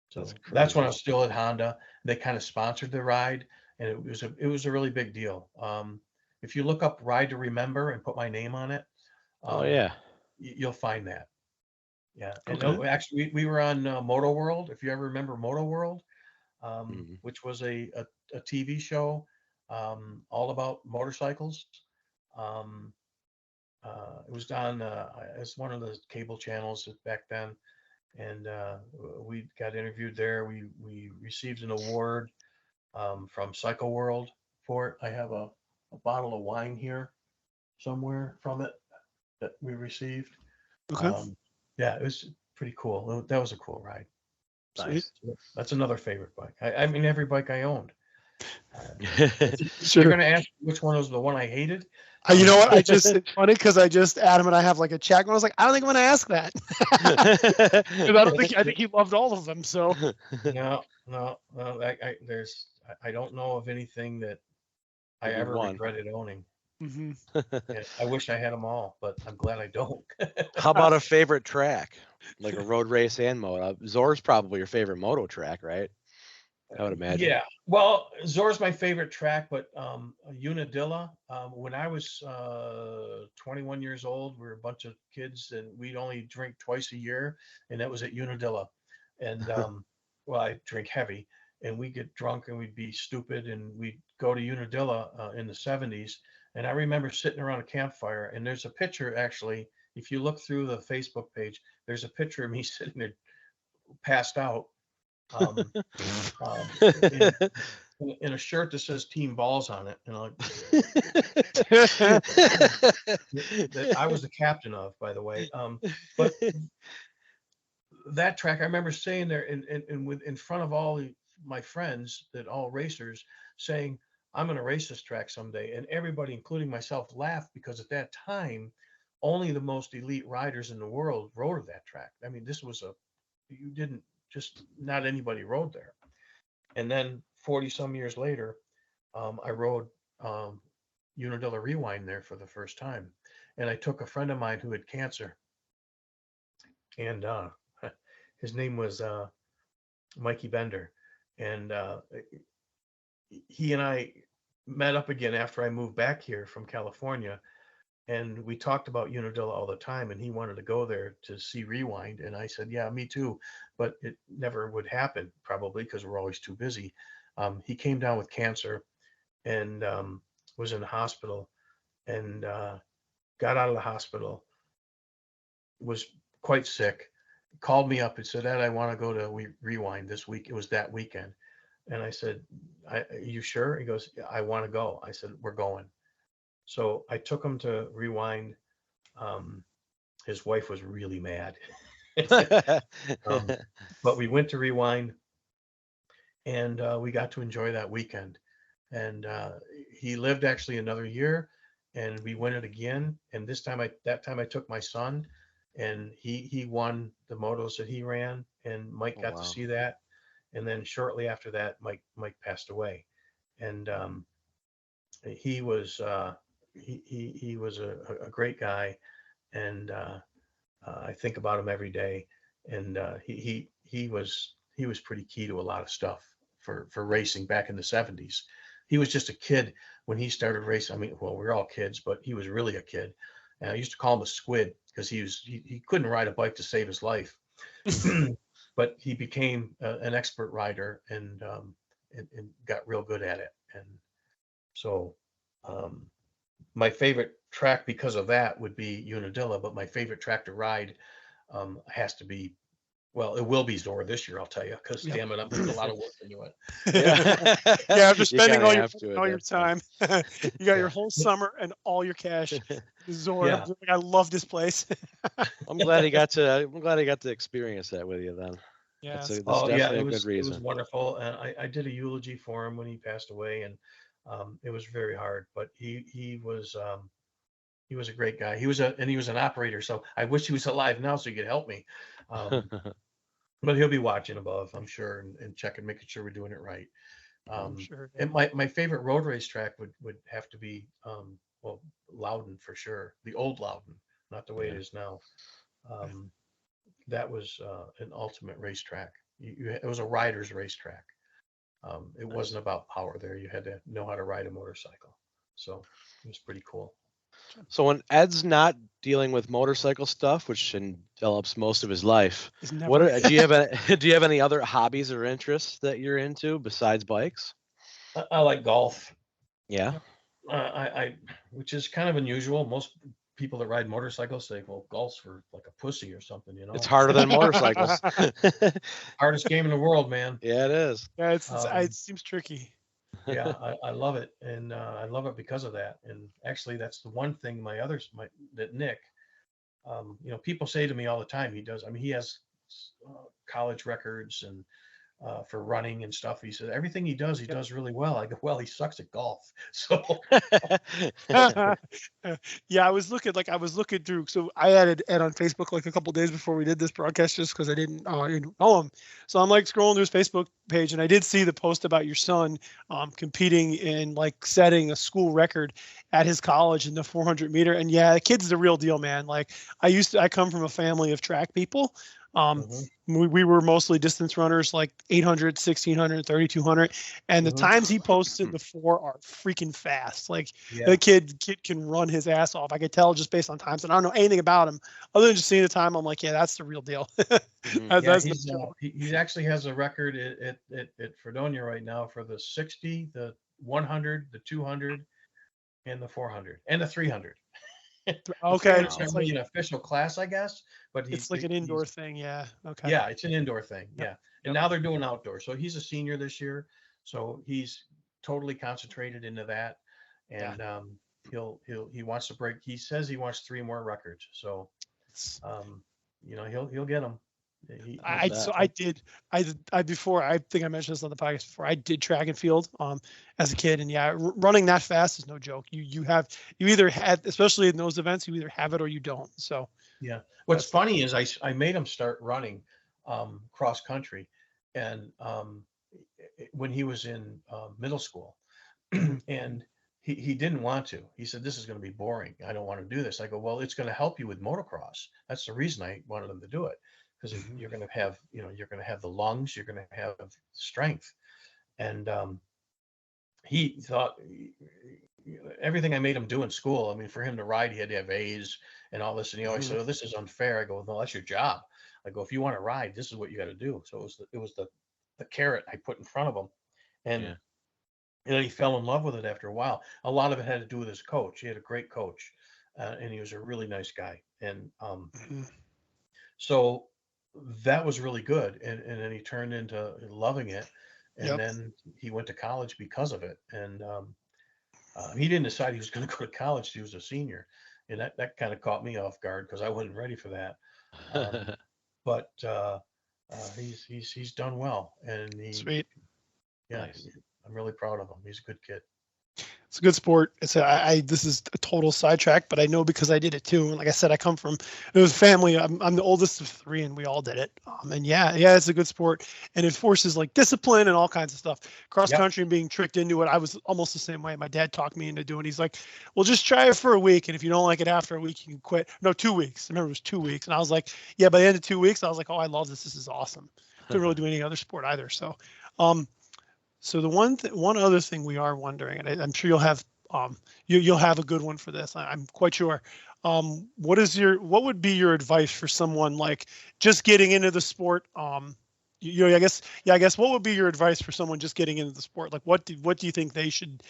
G: So that's when I was still at Honda. They kind of sponsored the ride, and it was a really big deal. If you look up Ride to Remember and put my name on it, you'll find that. Yeah, and actually we were on Moto World. If you ever remember Moto World, which was a TV show all about motorcycles. It was on as one of the cable channels back then, and we got interviewed there. We received an award from Cycle World for it. I have a bottle of wine here somewhere from it that we received.
F: Okay.
G: Yeah, it was pretty cool. That was a cool ride.
F: Nice.
G: That's another favorite bike. I mean, every bike I owned.
F: Sure.
G: You're going to ask which one was the one I hated?
F: You know what? It's funny because Adam and I have like a chat, and I was like, I don't think I'm going to ask that. 'Cause I think he loved all of them. So
G: No. I don't know of anything that I ever regretted owning.
F: Mm-hmm.
G: Yeah, I wish I had them all, but I'm glad I don't.
C: How about a favorite track, like a road race and moto? Zoar's probably your favorite moto track, right? I would imagine.
G: Yeah. Well, Zoar's my favorite track, but Unadilla, when I was 21 years old, we were a bunch of kids and we'd only drink twice a year, and that was at Unadilla. And well, I drink heavy, and we get drunk and we'd be stupid, and we'd go to Unadilla in the 70s. And I remember sitting around a campfire, and there's a picture actually. If you look through the Facebook page, there's a picture of me sitting there passed out. In a shirt that says Team Balls on it, that I was the captain of, by the way. But that track, I remember staying there in front of all my friends, that all racers, saying, "I'm going to race this track someday," and everybody, including myself, laughed because at that time, only the most elite riders in the world rode that track. I mean, this was not anybody rode there. And then 40 some years later, I rode Unadilla Rewind there for the first time. And I took a friend of mine who had cancer, and his name was Mikey Bender. And he and I met up again after I moved back here from California. And we talked about Unadilla all the time, and he wanted to go there to see Rewind. And I said, yeah, me too. But it never would happen, probably because we're always too busy. He came down with cancer and was in the hospital, and got out of the hospital, was quite sick, called me up and said, Ed, I want to go to Rewind this week. It was that weekend. And I said, are you sure? He goes, yeah, I want to go. I said, we're going. So I took him to Rewind. His wife was really mad. But we went to Rewind, and we got to enjoy that weekend. And he lived actually another year, and we went it again. And that time I took my son, and he won the motos that he ran, and Mike got to see that. And then shortly after that, Mike passed away. And he was he was a great guy, and I think about him every day. And he was pretty key to a lot of stuff for racing back in the 70s. He was just a kid when he started racing. I mean, well, we're all kids, but he was really a kid. And I used to call him a squid because he couldn't ride a bike to save his life. But he became an expert rider, and got real good at it. And so my favorite track because of that would be Unadilla, but my favorite track to ride has to be, well, it will be Zoar this year, I'll tell you, because damn it, I'm putting a lot of work into it.
F: Yeah, after spending all your
C: it,
F: time, you got your whole summer and all your cash. Zoar,
G: Yeah.
F: I love this place.
C: I'm glad he got to experience that with you then.
F: Yeah.
C: That's
G: Oh yeah,
C: definitely a good
G: it
C: reason.
G: was wonderful. And I did a eulogy for him when he passed away, and it was very hard, but he was a great guy. He was an operator, so I wish he was alive now so he could help me. But he'll be watching above, I'm sure, and checking, making sure we're doing it right.
F: I'm sure.
G: And my favorite road race track would have to be Loudon, for sure. The old Loudon, not the way it is now. That was an ultimate racetrack. It was a rider's racetrack. It wasn't about power there. You had to know how to ride a motorcycle. So it was pretty cool.
C: So when Ed's not dealing with motorcycle stuff, which envelops most of his life, do you have any other hobbies or interests that you're into besides bikes?
G: I like golf.
C: Yeah.
G: I which is kind of unusual. Most people that ride motorcycles say, well, golf's for like a pussy or something, you know.
C: It's harder than motorcycles.
G: Hardest game in the world, man.
C: Yeah, it is.
F: Yeah, it seems tricky.
G: Yeah, I love it, and I love it because of that. And actually, that's the one thing that Nick, people say to me all the time, he does. I mean, he has college records and for running and stuff. He says everything he does really well. I go, well, he sucks at golf. So
F: yeah, I was looking through. So I added Ed on Facebook like a couple days before we did this broadcast, just because I didn't know him. So I'm like scrolling through his Facebook page, and I did see the post about your son competing in like setting a school record at his college in the 400 meter. And yeah, the kid's the real deal, man. Like I come from a family of track people.
G: Mhm.
F: We were mostly distance runners, like 800, 1600, 3200. And the
G: Mhm.
F: times he posted before are freaking fast. Like
G: Yeah.
F: the kid can run his ass off. I could tell just based on times, and I don't know anything about him other than just seeing the time. I'm like, yeah, that's the real deal.
C: Mhm.
G: Yeah,
F: That's no joke.
G: he actually has a record at Fredonia right now for the 60, the 100, the 200, and the 400, and the 300. The
F: Okay,
G: 300 is
C: Wow.
G: not really an official class, I guess, but
F: it's like an indoor thing. Yeah. Okay.
G: yeah, it's an indoor thing.
F: Yep.
G: Yeah, and now they're doing outdoor. So he's a senior this year, so he's totally concentrated into that,
F: Yeah.
G: and he wants to break. He says he wants 3 more records. So he'll get them.
F: Before, I think I mentioned this on the podcast before, I did track and field as a kid, and yeah, running that fast is no joke. You either had, especially in those events, you either have it or you don't. So
G: Yeah. What's funny is I made him start running cross country, and when he was in middle school, and he didn't want to. He said, "This is going to be boring. I don't want to do this." I go, "Well, it's going to help you with motocross. That's the reason I wanted him to do it, because you're going to have you're going to have the lungs, you're going to have strength." And he thought everything I made him do in school. I mean, for him to ride, he had to have A's and all this. And he always said, "Oh, this is unfair." I go, "No, that's your job." I go, "If you want to ride, this is what you got to do." So it was the carrot I put in front of him, and
C: Yeah.
G: then he fell in love with it after a while. A lot of it had to do with his coach. He had a great coach, and he was a really nice guy. And so that was really good. And then he turned into loving it. And
F: Yep.
G: then he went to college because of it. And he didn't decide he was going to go to college. He was a senior, and that kind of caught me off guard because I wasn't ready for that. But he's done well, and
F: sweet.
G: yeah,
C: Nice.
G: I'm really proud of him. He's a good kid.
F: It's a good sport. This is a total sidetrack, but I know because I did it too. And like I said, it was family. I'm the oldest of 3, and we all did it. And yeah, it's a good sport, and it forces like discipline and all kinds of stuff. Cross country and being tricked into it. I was almost the same way. My dad talked me into doing. He's like, "Well, just try it for a week, and if you don't like it after a week, you can quit." No, 2 weeks. I remember it was 2 weeks, and I was like, "Yeah." By the end of 2 weeks, I was like, "Oh, I love this. This is awesome." Couldn't really do any other sport either. So the one other thing we are wondering, and I'm sure you'll have you'll have a good one for this. I'm quite sure. What would be your advice for someone like just getting into the sport? I guess what would be your advice for someone just getting into the sport? Like what do you think they should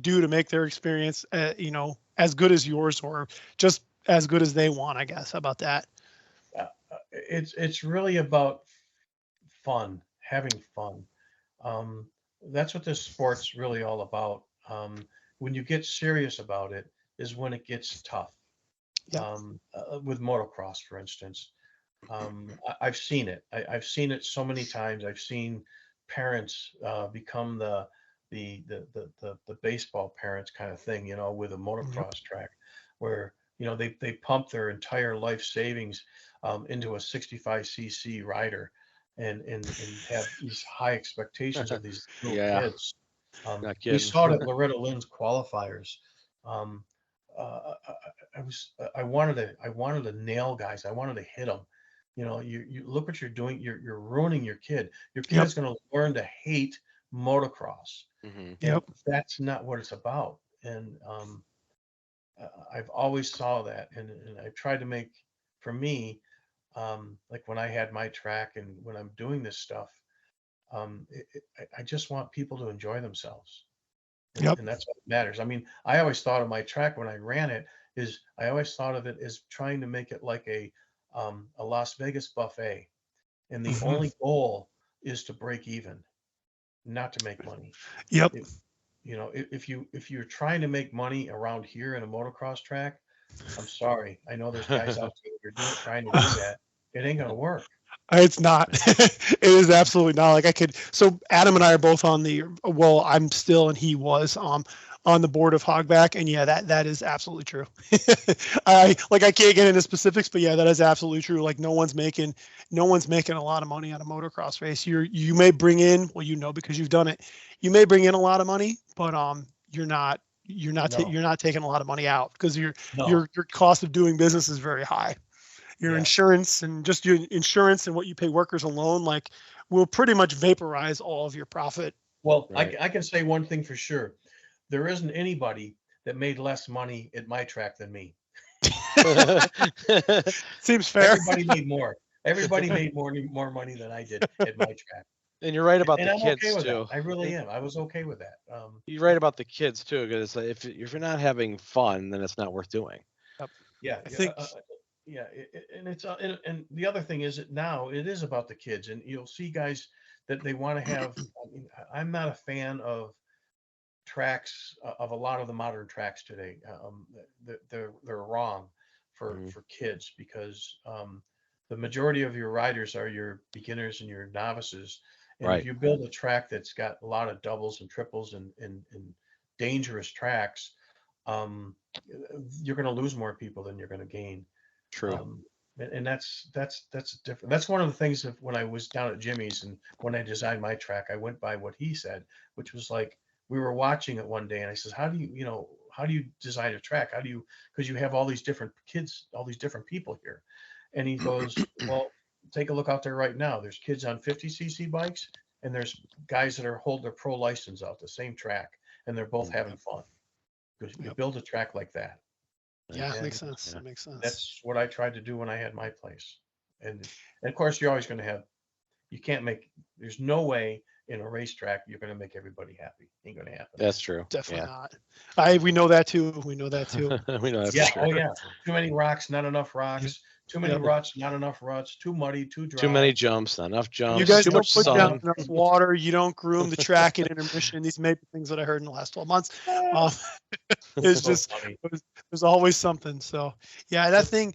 F: do to make their experience as good as yours or just as good as they want? I guess. How about that?
G: It's really about fun, having fun. That's what this sport's really all about. When you get serious about it is when it gets tough.
F: Yeah.
G: With motocross, for instance, I've seen it. I've seen it so many times. I've seen parents become the baseball parents kind of thing, with a motocross track, where they pump their entire life savings into a 65cc rider. And have these high expectations of these little
C: Yeah.
G: kids.
C: Not
G: We
C: kidding.
G: saw it at Loretta Lynn's qualifiers. I wanted to nail guys. I wanted to hit them. You look what you're doing. You're ruining your kid. Your kid is going to learn to hate motocross.
C: Mhm.
F: Yep.
G: That's not what it's about. And I've always saw that, and I tried to make, for me, like when I had my track and when I'm doing this stuff, I just want people to enjoy themselves. And that's what matters. I mean, I always thought of my track when I ran it I always thought of it as trying to make it like a Las Vegas buffet. And the only goal is to break even, not to make money.
F: Yep.
G: If you're trying to make money around here in a motocross track, I'm sorry. I know there's guys out there trying to do that. It ain't gonna work.
F: It's not. It is absolutely not. So Adam and I are both I'm still, and he was on the board of Hogback, and yeah, that is absolutely true. I can't get into specifics, but yeah, that is absolutely true. Like no one's making a lot of money on a motocross race. You may bring in, well, because you've done it, you may bring in a lot of money, but you're not taking a lot of money out because your cost of doing business is very high. your
G: Yeah.
F: insurance and just your insurance and what you pay workers alone, like, will pretty much vaporize all of your profit.
G: Well,
C: Right.
G: I can say one thing for sure. There isn't anybody that made less money at my track than me.
F: Seems fair.
G: Everybody made more. Everybody made more money than I did at my track.
C: And you're right about
G: And
C: the
G: I'm
C: kids
G: okay with
C: too.
G: that. I really am. I was okay with that.
C: You're right about the kids too, because if you're not having fun, then it's not worth doing.
G: Yeah,
F: I think
G: yeah, and it's and the other thing is that now it is about the kids, and you'll see guys that they want to have. I mean, I'm not a fan of tracks of a lot of the modern tracks today. They're wrong for kids because the majority of your riders are your beginners and your novices. And
C: Right.
G: if you build a track that's got a lot of doubles and triples and dangerous tracks, you're going to lose more people than you're going to gain.
C: True.
G: And that's different. That's one of the things of when I was down at Jimmy's and when I designed my track, I went by what he said, which was like, we were watching it one day and I says, how do you design a track? How do you, because you have all these different kids, all these different people here. And he goes, well, take a look out there right now. There's kids on 50cc bikes and there's guys that are holding their pro license out the same track and they're both having fun. Because you build a track like that.
F: Yeah,
G: And
F: makes sense. That makes sense.
G: that's what I tried to do when I had my place. And of course, you're always going to have, there's no way in a racetrack you're going to make everybody happy. Ain't going to happen.
C: That's true.
F: Definitely not. We know that too. We know that too.
C: We know that
G: Yeah.
C: for sure.
G: Oh yeah. Too many rocks, not enough rocks. Too many ruts, not enough ruts. Too muddy, too dry.
C: Too many jumps, not enough jumps.
F: You guys
C: too
F: don't
C: much
F: put down
C: sun.
F: enough water. You don't groom the track at intermission. These may be things that I heard in the last 12 months. It's
G: So
F: just
G: funny.
F: there's always something. So yeah, that thing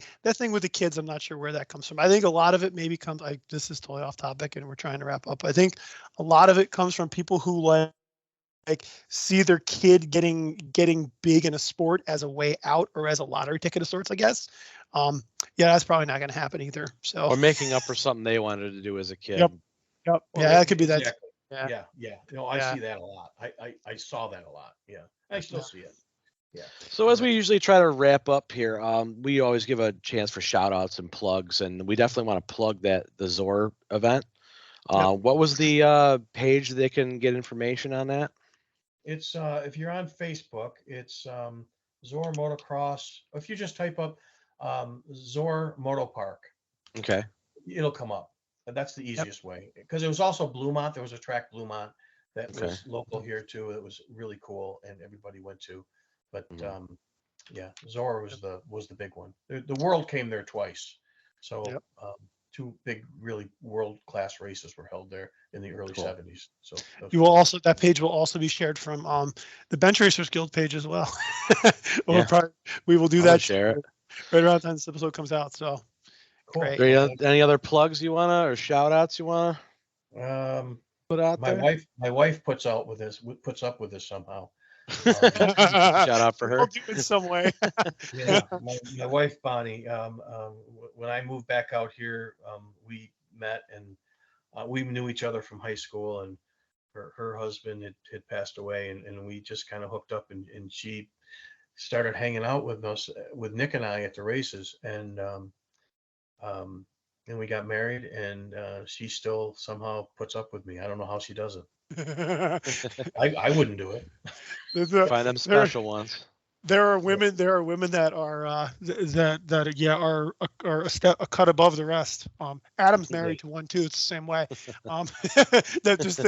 F: with the kids, I'm not sure where that comes from. I think a lot of it maybe comes. This is totally off topic, and we're trying to wrap up. I think a lot of it comes from people who like see their kid getting big in a sport as a way out or as a lottery ticket of sorts, I guess. Yeah, that's probably not going to happen either. So
C: Or making up for something they wanted to do as a kid.
F: Yep.
G: Well,
F: Yeah, that could be that.
G: exactly.
F: Yeah.
G: Yeah. No, I
F: Yeah.
G: see that a lot. I saw that a lot. Yeah. I still see it. Yeah.
C: So as we usually try to wrap up here, we always give a chance for shout outs and plugs, and we definitely want to plug the Zoar event. What was the page they can get information on that?
G: It's if you're on Facebook, it's Zoar Motocross. If you just type up Zoar Moto Park,
C: Okay.
G: it'll come up. That's the easiest way. Because it was also Bluemont. There was a track Bluemont that
C: Okay.
G: was local here too. It was really cool and everybody went to. But yeah, Zoar was the big one. The world came there twice. So two big, really world-class races were held there in the early 70s. So
F: that page will also be shared from the Benchracer Guild page as well. We will do that.
C: Share it
F: right around the time this episode comes out. So
G: cool.
F: great.
C: Any other plugs you wanna or shout outs you wanna put out there?
G: My wife puts up with this somehow.
C: Shout out for her.
F: We'll do it some way.
G: Yeah, my wife Bonnie. When I moved back out here, we met and we knew each other from high school, and her husband had passed away, and we just kind of hooked up, and she started hanging out with us, with Nick and I at the races, and we got married, and she still somehow puts up with me. I don't know how she does it. I wouldn't do it.
C: Find them special ones.
F: There are women that are a cut above the rest. Adam's married to one too. It's the same way. That just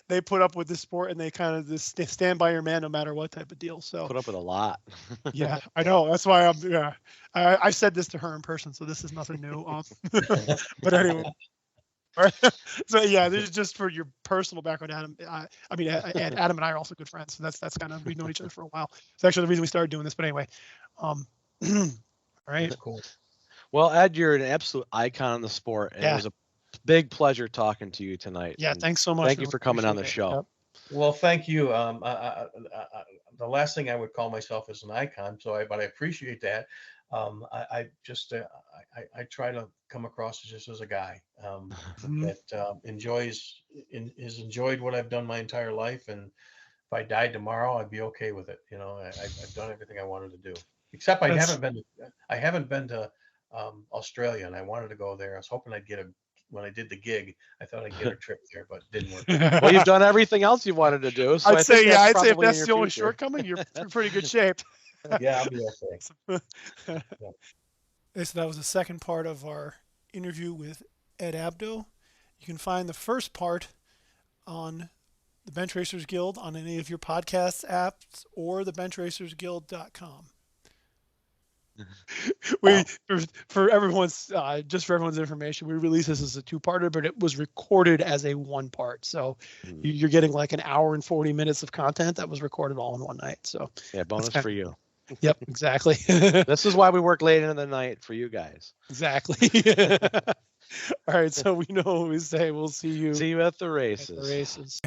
F: they put up with the sport and they kind of just stand by your man no matter what type of deal. So
C: Put up with a lot.
F: yeah, I know. That's why I said this to her in person, so this is nothing new. But anyway. So yeah, this is just for your personal background, Adam. Adam and I are also good friends, so that's kind of, we've known each other for a while. It's actually the reason we started doing this. But anyway, all right.
G: That's cool.
C: Well, Ed, you're an absolute icon in the sport, and it was a big pleasure talking to you tonight.
F: Yeah,
C: and
F: thanks so much.
C: Thank you for coming on the show.
F: Yep.
G: Well, thank you. The last thing I would call myself is an icon, but I appreciate that. I try to come across just as a guy that has enjoyed what I've done my entire life, and if I died tomorrow, I'd be okay with it. I've done everything I wanted to do, except I haven't been to Australia, and I wanted to go there. I was hoping I'd get when I did the gig, I thought I'd get a trip there, but it didn't work.
C: Well, you've done everything else you wanted to do. So
F: I'd say if
C: probably in
F: that's
C: your
F: the only
C: future.
F: shortcoming, you're in pretty good shape.
G: Yeah, I'll be okay.
F: Okay, so that was the second part of our interview with Ed Abdo. You can find the first part on the Benchracer's Guild on any of your podcast apps or the benchracersguild.com. For everyone's information, we released this as a two-parter, but it was recorded as a one-part. So you're getting like an hour and 40 minutes of content that was recorded all in one night. So
C: yeah, bonus for you.
F: Yep, exactly.
C: This is why we work late into the night for you guys.
F: Exactly. All right, so we know what we say. We'll see you
C: at the races.
F: At the races.